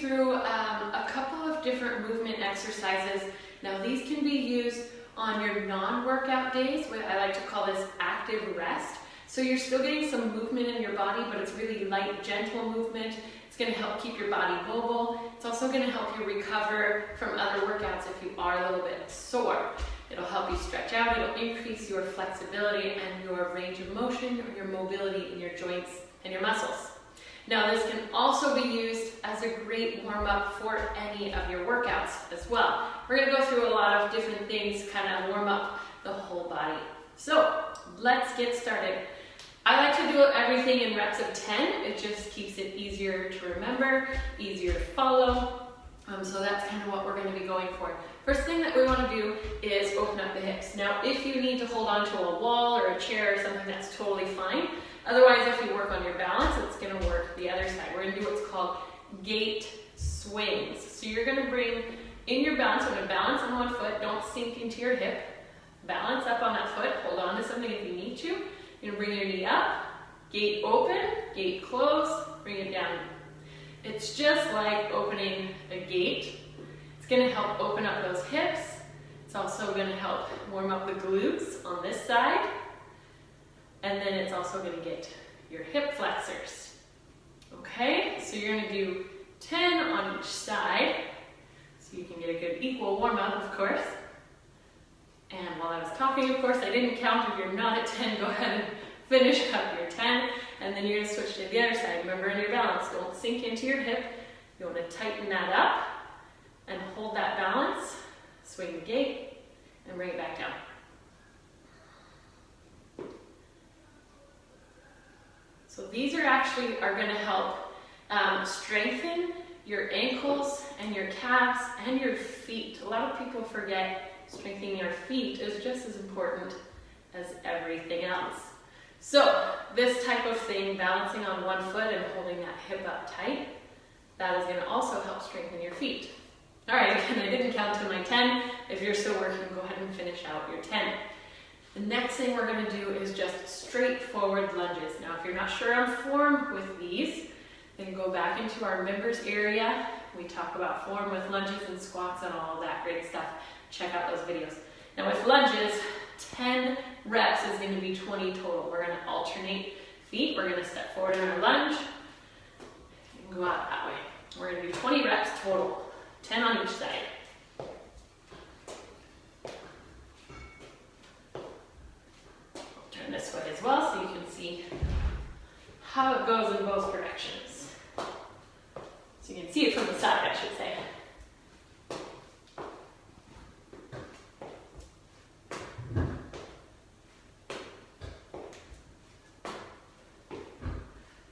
through a couple of different movement exercises. Now these can be used on your non-workout days, what I like to call this active rest. So you're still getting some movement in your body, but it's really light, gentle movement. It's going to help keep your body mobile. It's also going to help you recover from other workouts if you are a little bit sore. It'll help you stretch out, it'll increase your flexibility and your range of motion or your mobility in your joints and your muscles. Now this can also be used as a great warm-up for any of your workouts as well. We're going to go through a lot of different things, kind of warm up the whole body. So let's get started. I like to do everything in reps of 10. It just keeps it easier to remember, easier to follow. So that's kind of what we're going to be going for. First thing that we want to do is open up the hips. Now, if you need to hold on to a wall or a chair or something, that's totally fine. Otherwise, if you work on your balance, it's going to work the other side. We're going to do what's called gate swings. So you're going to bring in your balance, we're going to balance on one foot, don't sink into your hip. Balance up on that foot, hold on to something if you need to. You're going to bring your knee up, gate open, gate close, bring it down. It's just like opening a gate. It's going to help open up those hips. It's also going to help warm up the glutes on this side. And then it's also going to get your hip flexors. Okay, so you're going to do 10 on each side. So you can get a good equal warm up, of course. And while I was talking, of course, I didn't count. If you're not at 10, go ahead and finish up your 10. And then you're going to switch to the other side. Remember, in your balance, don't sink into your hip. You want to tighten that up and hold that balance. Swing the gate and bring it back down. So these are going to help strengthen your ankles and your calves and your feet. A lot of people forget strengthening your feet is just as important as everything else. So this type of thing, balancing on one foot and holding that hip up tight, that is going to also help strengthen your feet. All right, again, I didn't count to my 10. If you're still working, go ahead and finish out your 10. The next thing we're going to do is just straightforward lunges. Now, if you're not sure on form with these, then go back into our members area. We talk about form with lunges and squats and all of that great stuff. Check out those videos. Now with lunges, 10 reps is going to be 20 total. We're going to alternate feet. We're going to step forward in our lunge and go out that way. We're going to do 20 reps total, 10 on each side. Turn this way as well so you can see how it goes in both directions. So you can see it from the side, I should say.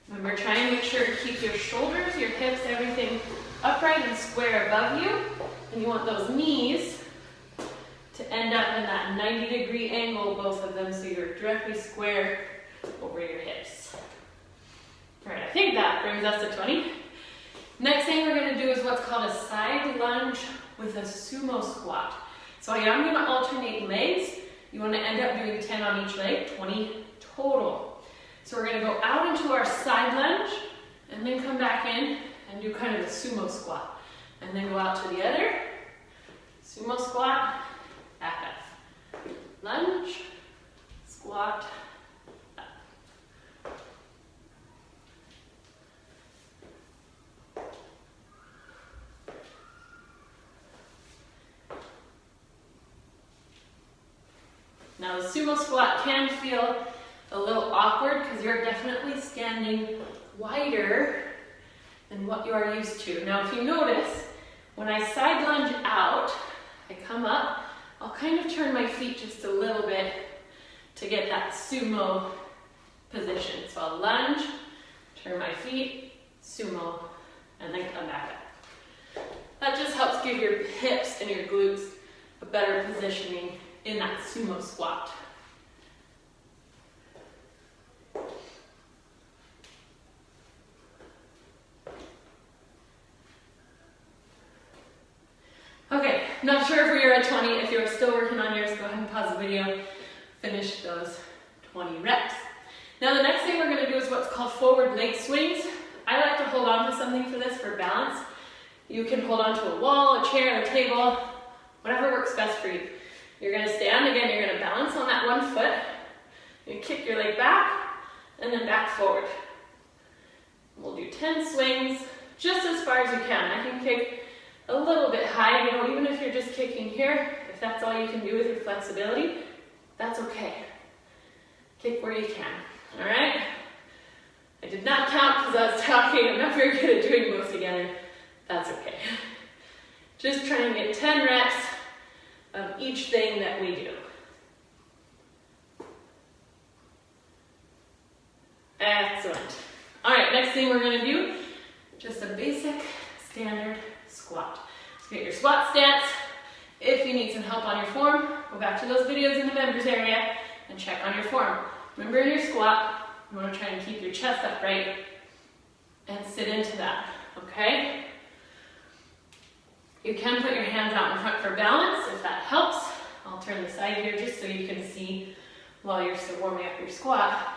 Remember, try and make sure to keep your shoulders, your hips, everything upright and square above you. And you want those knees to end up in that 90-degree angle, both of them, so you're directly square over your hips. All right, I think that brings us to 20. Next thing we're going to do is what's called a side lunge with a sumo squat. So I'm going to alternate legs. You want to end up doing 10 on each leg, 20 total. So we're going to go out into our side lunge and then come back in and do kind of a sumo squat. And then go out to the other, sumo squat, back up. Lunge, squat, up. Now the sumo squat can feel a little awkward because you're definitely standing wider than what you are used to. Now if you notice, when I side lunge out, I come up, I'll kind of turn my feet just a little bit to get that sumo position. So I'll lunge, turn my feet, sumo, and then come back up. That just helps give your hips and your glutes a better positioning in that sumo squat. Okay, not sure if we are at 20. If you're still working on yours, go ahead and pause the video, finish those 20 reps. Now the next thing we're going to do is what's called forward leg swings. I like to hold on to something for this for balance. You can hold onto a wall, a chair, a table, whatever works best for you. You're gonna stand, again, you're gonna balance on that one foot. You kick your leg back, and then back forward. We'll do 10 swings, just as far as you can. I can kick a little bit high, you know, even if you're just kicking here, if that's all you can do with your flexibility, that's okay. Kick where you can, all right? I did not count because I was talking. I'm not very good at doing both together. That's okay. Just try and get 10 reps of each thing that we do. Excellent. All right, next thing we're gonna do, just a basic standard squat. So get your squat stance. If you need some help on your form, go back to those videos in the members area and check on your form. Remember in your squat, you wanna try and keep your chest upright and sit into that, okay? You can put your hands out in front for balance if that helps. I'll turn the side here just so you can see while you're still warming up your squat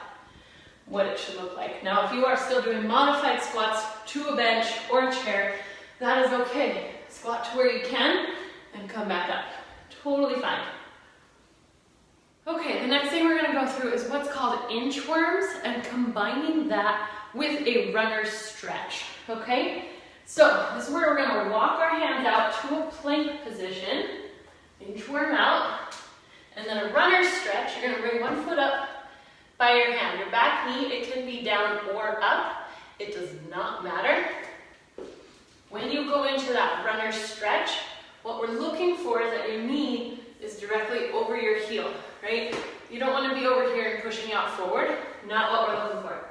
what it should look like. Now, if you are still doing modified squats to a bench or a chair, that is okay. Squat to where you can and come back up. Totally fine. Okay, the next thing we're gonna go through is what's called inchworms and combining that with a runner's stretch, okay? So this is where we're gonna walk our hands out to a plank position, inchworm out, and then a runner's stretch. You're gonna bring one foot up by your hand. Your back knee, it can be down or up. It does not matter. When you go into that runner's stretch, what we're looking for is that your knee is directly over your heel, right? You don't want to be over here and pushing out forward. Not what we're looking for.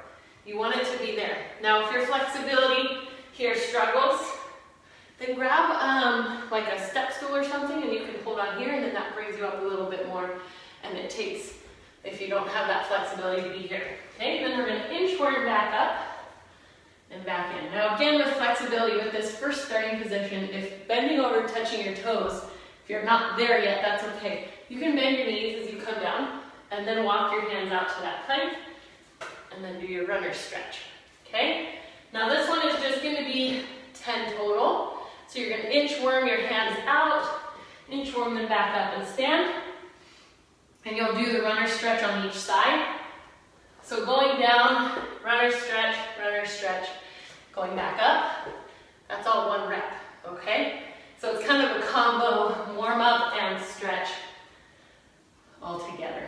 You want it to be there. Now, if your flexibility here struggles, then grab like a step stool or something and you can hold on here, and then that brings you up a little bit more, and it takes, if you don't have that flexibility, to be here. Okay, then we're going to inchworm back up and back in. Now again, with flexibility, with this first starting position, if bending over, touching your toes, if you're not there yet, that's okay. You can bend your knees as you come down and then walk your hands out to that plank and then do your runner stretch, okay? Now this one is just going to be 10 total. So you're going to inchworm your hands out, inchworm them back up and stand. And you'll do the runner stretch on each side. So going down, runner stretch, going back up. That's all one rep, okay? So it's kind of a combo, warm up and stretch all together.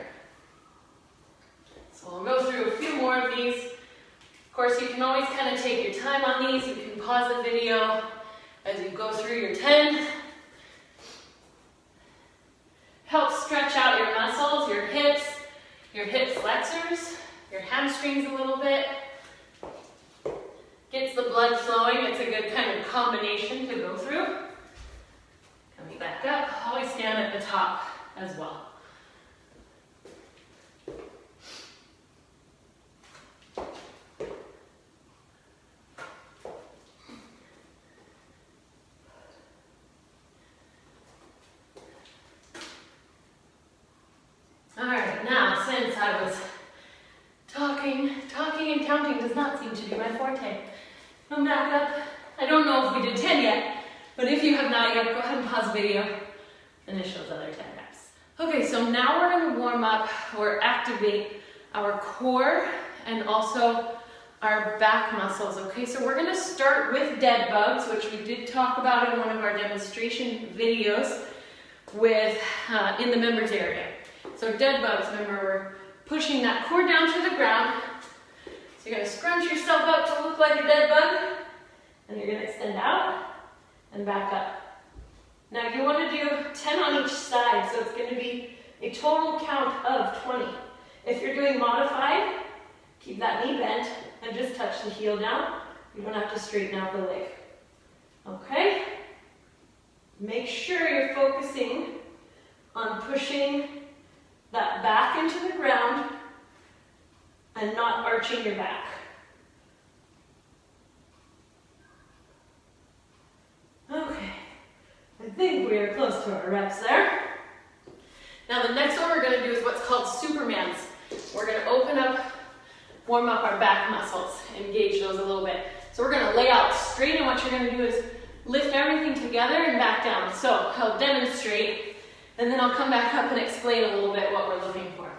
So we'll go through a few more of these. Of course, you can always kind of take your time on these. You can pause the video as you go through your 10. Help stretch out your muscles, your hips, your hip flexors, your hamstrings a little bit. Gets the blood flowing. It's a good kind of combination to go through. Coming back up, always stand at the top as well. Since I was talking and counting does not seem to be my forte. Come back up. I don't know if we did 10 yet, but if you have not yet, go ahead and pause the video, finish those other 10 reps. Okay, so now we're going to warm up or activate our core and also our back muscles. Okay, so we're going to start with dead bugs, which we did talk about in one of our demonstration videos with in the members area. So dead bugs, remember, we're pushing that core down to the ground. So you're going to scrunch yourself up to look like a dead bug, and you're going to extend out and back up. Now you want to do 10 on each side, so it's going to be a total count of 20. If you're doing modified, keep that knee bent and just touch the heel down. You don't have to straighten out the leg. Okay? Make sure you're focusing on pushing that back into the ground and not arching your back. Okay, I think we are close to our reps there. Now the next one we're going to do is what's called Supermans. We're going to open up, warm up our back muscles, engage those a little bit. So we're going to lay out straight, and what you're going to do is lift everything together and back down. So I'll demonstrate, and then I'll come back up and explain a little bit what we're looking for.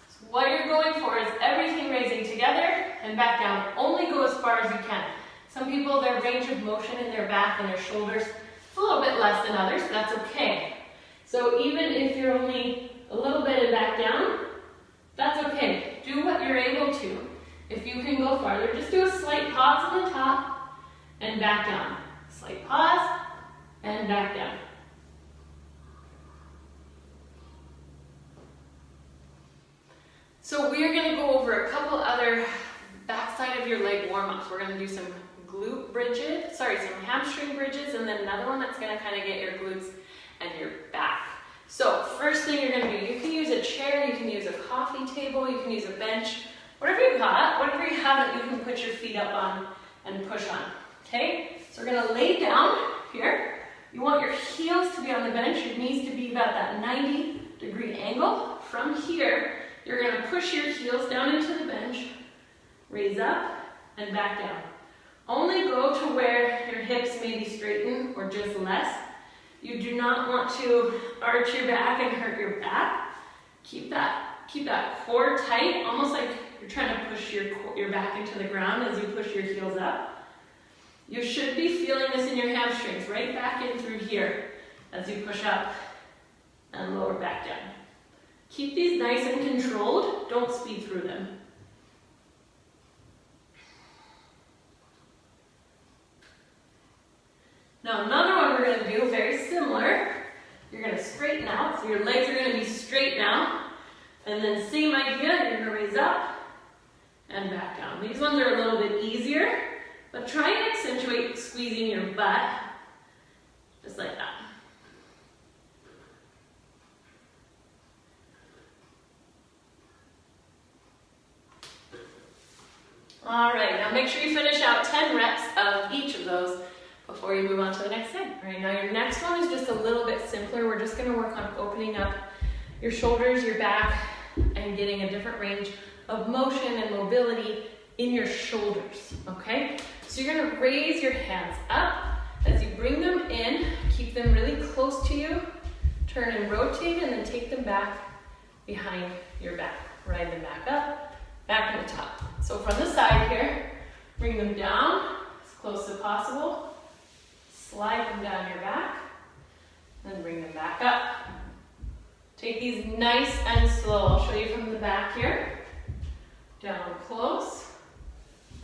So what you're going for is everything raising together and back down. Only go as far as you can. Some people, their range of motion in their back and their shoulders is a little bit less than others. That's okay. So even if you're only a little bit and back down, that's okay. Do what you're able to. If you can go farther, just do a slight pause on the top and back down. Slight pause and back down. So we're going to go over a couple other backside of your leg warm-ups. We're going to do some glute bridges, some hamstring bridges, and then another one that's going to kind of get your glutes and your back. So first thing you're going to do, you can use a chair, you can use a coffee table, you can use a bench, whatever you got, whatever you have that you can put your feet up on and push on. Okay? So we're going to lay down here. You want your heels to be on the bench, your knees to be about that 90-degree angle. From here, you're going to push your heels down into the bench, raise up, and back down. Only go to where your hips may be straightened or just less. You do not want to arch your back and hurt your back. Keep that core tight, almost like you're trying to push your back into the ground as you push your heels up. You should be feeling this in your hamstrings, right back in through here as you push up and lower back down. Keep these nice and controlled. Don't speed through them. Now another one we're going to do, very similar. You're going to straighten out, so your legs are going to be straight now. And then same idea, you're going to raise up and back down. These ones are a little bit easier, but try and accentuate squeezing your butt, just like that. All right, now make sure you finish out 10 reps of each of those before you move on to the next thing. All right, now your next one is just a little bit simpler. We're just going to work on opening up your shoulders, your back, and getting a different range of motion and mobility in your shoulders, okay? So you're going to raise your hands up. As you bring them in, keep them really close to you, turn and rotate, and then take them back behind your back. Ride them back up, back to the top. So from the side here, bring them down as close as possible. Slide them down your back, and bring them back up. Take these nice and slow. I'll show you from the back here. Down close,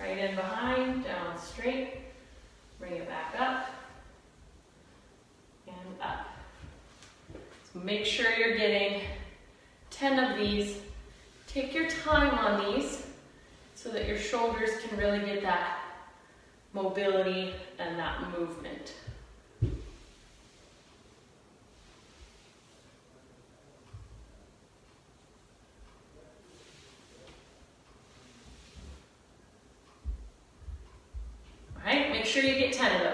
right in behind, down straight. Bring it back up, and up. So make sure you're getting 10 of these. Take your time on these so that your shoulders can really get that mobility and that movement. All right, make sure you get 10 of those.